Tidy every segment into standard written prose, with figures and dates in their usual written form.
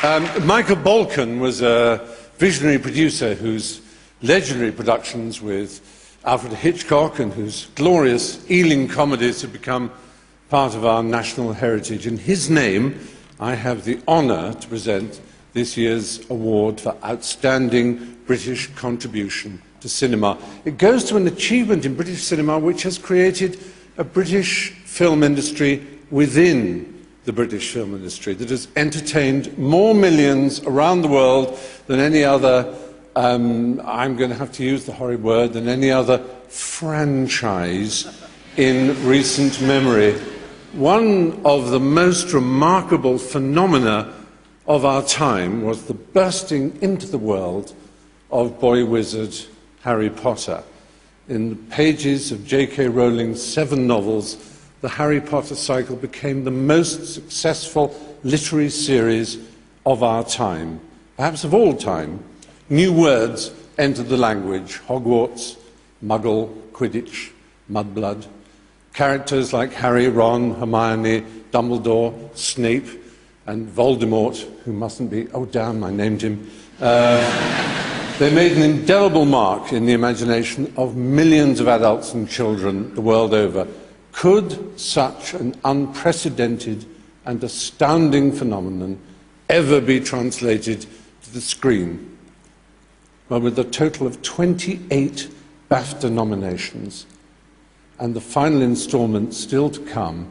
Michael Balkan was a visionary producer whose legendary productions with Alfred Hitchcock and whose glorious Ealing comedies have become part of our national heritage. In his name, I have the honour to present this year's award for Outstanding British Contribution to Cinema. It goes to an achievement in British cinema which has created a British film industry within the British film industry that has entertained more millions around the world than any other, I'm going to have to use the horrid word, than any other franchise in recent memory. One of the most remarkable phenomena of our time was the bursting into the world of boy wizard Harry Potter. In the pages of J.K. Rowling's 7 novels, the Harry Potter cycle became the most successful literary series of our time, perhaps of all time. New words entered the language: Hogwarts, Muggle, Quidditch, Mudblood. Characters like Harry, Ron, Hermione, Dumbledore, Snape, and Voldemort, who mustn't be, oh damn, I named him, they made an indelible mark in the imagination of millions of adults and children the world over. Could such an unprecedented and astounding phenomenon ever be translated to the screen? Well, with a total of 28 BAFTA nominations and the final instalment still to come,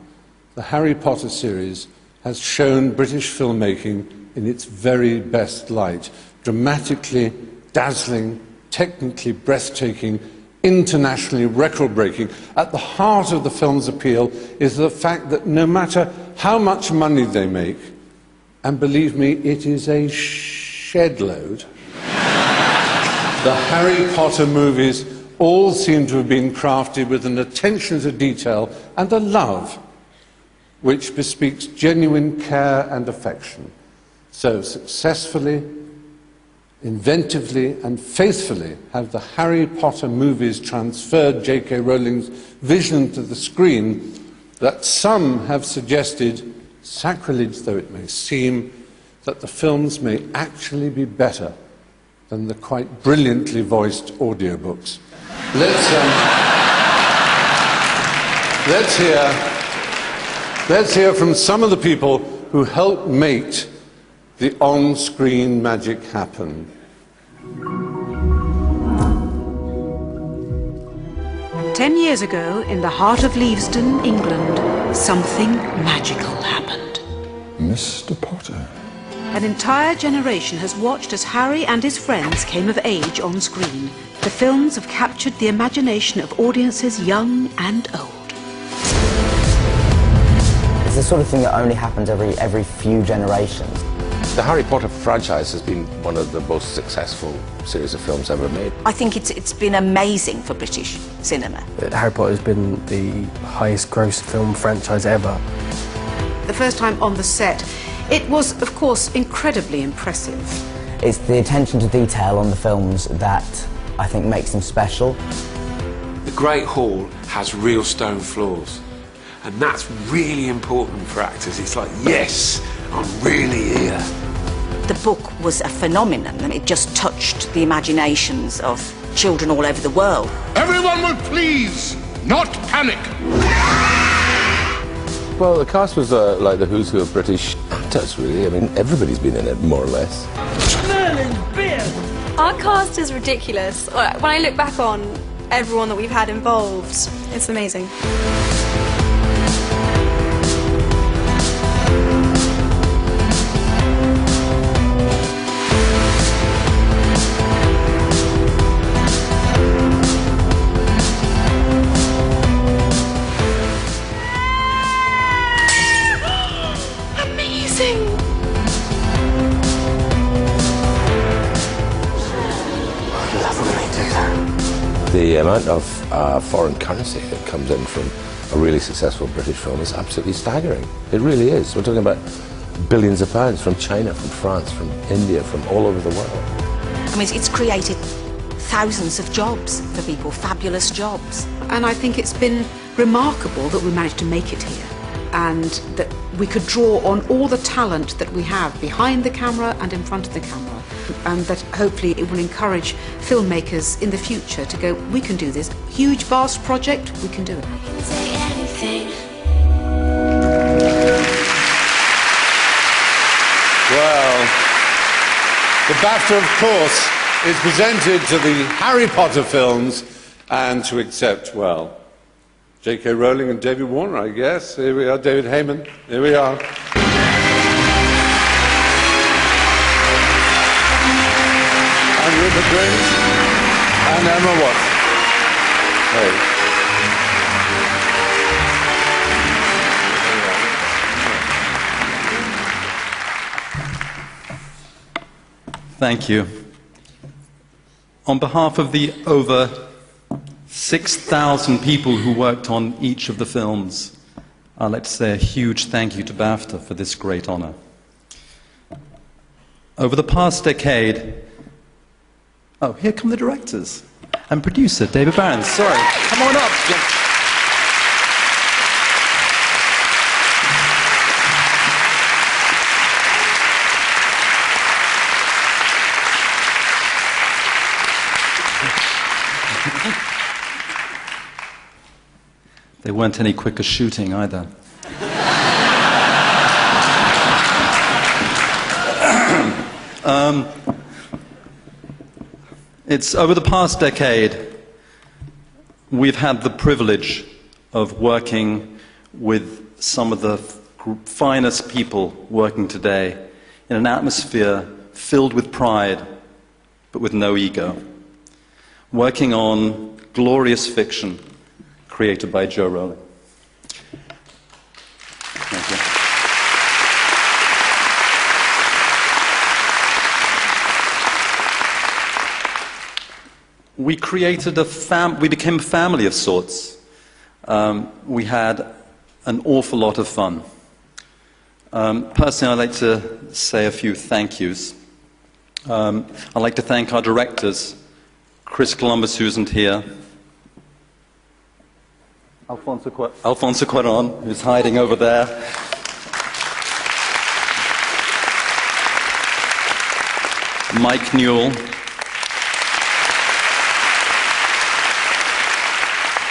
the Harry Potter series has shown British filmmaking in its very best light. Dramatically dazzling, technically breathtaking, internationally record-breaking. At the heart of the film's appeal is the fact that no matter how much money they make, and believe me, it is a shed load, the Harry Potter movies all seem to have been crafted with an attention to detail and a love which bespeaks genuine care and affection. So successfully, inventively and faithfully have the Harry Potter movies transferred J.K. Rowling's vision to the screen that some have suggested, sacrilege though it may seem, that the films may actually be better than the quite brilliantly voiced audiobooks. Let's hear from some of the people who helped make the on-screen magic happen. 10 years ago, in the heart of Leavesden, England, something magical happened. Mr. Potter. An entire generation has watched as Harry and his friends came of age on screen. The films have captured the imagination of audiences young and old. It's the sort of thing that only happens every few generations. The Harry Potter franchise has been one of the most successful series of films ever made. I think it's been amazing for British cinema. Harry Potter has been the highest gross film franchise ever. The first time on the set, it was, of course, incredibly impressive. It's the attention to detail on the films that I think makes them special. The Great Hall has real stone floors, and that's really important for actors. It's like, yes, I'm really here. The book was a phenomenon, and it just touched the imaginations of children all over the world. Everyone will please not panic. Well, the cast was like the who's who of British actors, really. I mean, everybody's been in it, more or less. Our cast is ridiculous. When I look back on everyone that we've had involved, it's amazing. The amount of foreign currency that comes in from a really successful British film is absolutely staggering. It really is. We're talking about billions of pounds from China, from France, from India, from all over the world. I mean, it's created thousands of jobs for people, fabulous jobs. And I think it's been remarkable that we managed to make it here. and that we could draw on all the talent that we have behind the camera and in front of the camera, and that hopefully it will encourage filmmakers in the future to go, we can do this. Huge, vast project, we can do it. Well, the BAFTA, of course, is presented to the Harry Potter films and to accept, well, J.K. Rowling and David Warner, I guess. Here we are, David Heyman. Here we are. And Rupert Grint and Emma Watson. Hey. Thank you. On behalf of the over 6,000 people who worked on each of the films, I'd like to say a huge thank you to BAFTA for this great honor. Over the past decade... Oh, here come the directors and producer, David Barron. Sorry, come on up. They weren't any quicker shooting either. It's over the past decade, we've had the privilege of working with some of the finest people working today in an atmosphere filled with pride, but with no ego. Working on glorious fiction created by Joe Rowling. Thank you. We created we became a family of sorts. We had an awful lot of fun. Personally, I'd like to say a few thank yous. I'd like to thank our directors, Chris Columbus, who isn't here, Alfonso Cuarón, who's hiding over there, Mike Newell,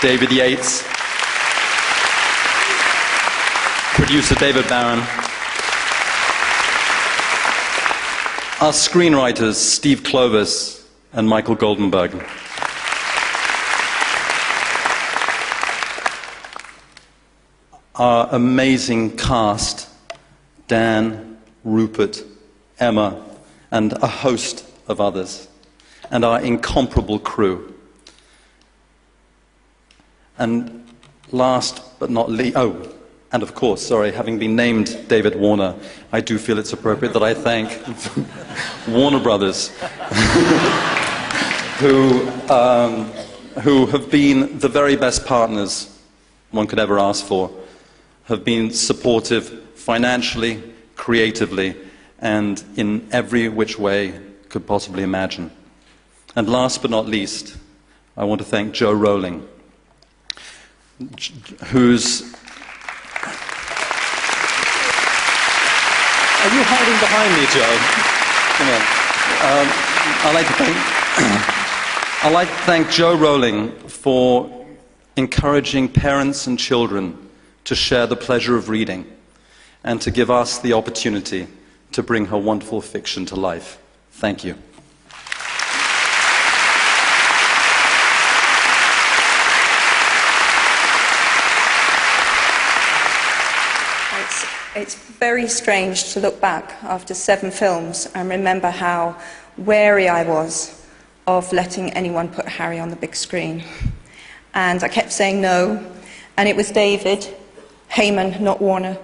David Yates, producer David Barron, our screenwriters Steve Clovis and Michael Goldenberg. Our amazing cast, Dan, Rupert, Emma, and a host of others, and our incomparable crew. And last but not least, and of course, sorry, having been named David Warner, I do feel it's appropriate that I thank Warner Brothers, who have been the very best partners one could ever ask for, have been supportive financially, creatively, and in every which way could possibly imagine. And last but not least, I want to thank Joe Rowling, who's... Are you hiding behind me, Joe? I'd like to thank Joe Rowling for encouraging parents and children to share the pleasure of reading and to give us the opportunity to bring her wonderful fiction to life. Thank you. It's very strange to look back after 7 films and remember how wary I was of letting anyone put Harry on the big screen. And I kept saying no, and it was David Heyman, not Warner,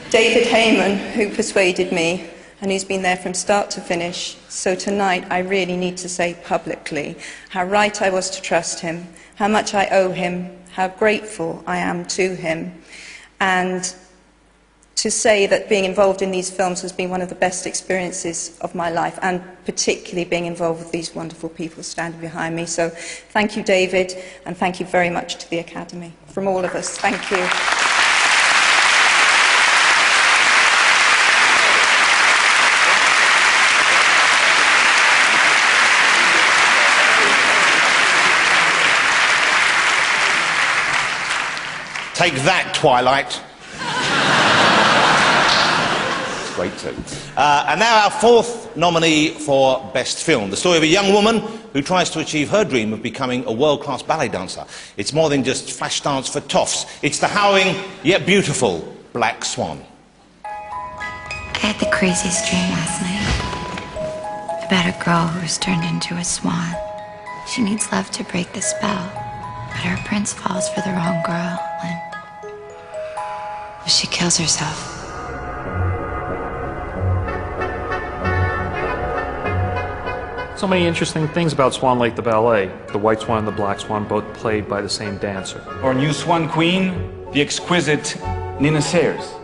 David Heyman, who persuaded me, and he's been there from start to finish. So tonight I really need to say publicly how right I was to trust him, how much I owe him, how grateful I am to him, and to say that being involved in these films has been one of the best experiences of my life, and particularly being involved with these wonderful people standing behind me. So thank you, David, and thank you very much to the Academy. From all of us, thank you. Take that, Twilight. Great too. And now our fourth nominee for Best Film. The story of a young woman who tries to achieve her dream of becoming a world-class ballet dancer. It's more than just flash dance for toffs. It's the harrowing, yet beautiful, Black Swan. I had the craziest dream last night about a girl who was turned into a swan. She needs love to break the spell, but her prince falls for the wrong girl and she kills herself. So many interesting things about Swan Lake the ballet. The white swan and the black swan both played by the same dancer. Our new swan queen, the exquisite Nina Sayers.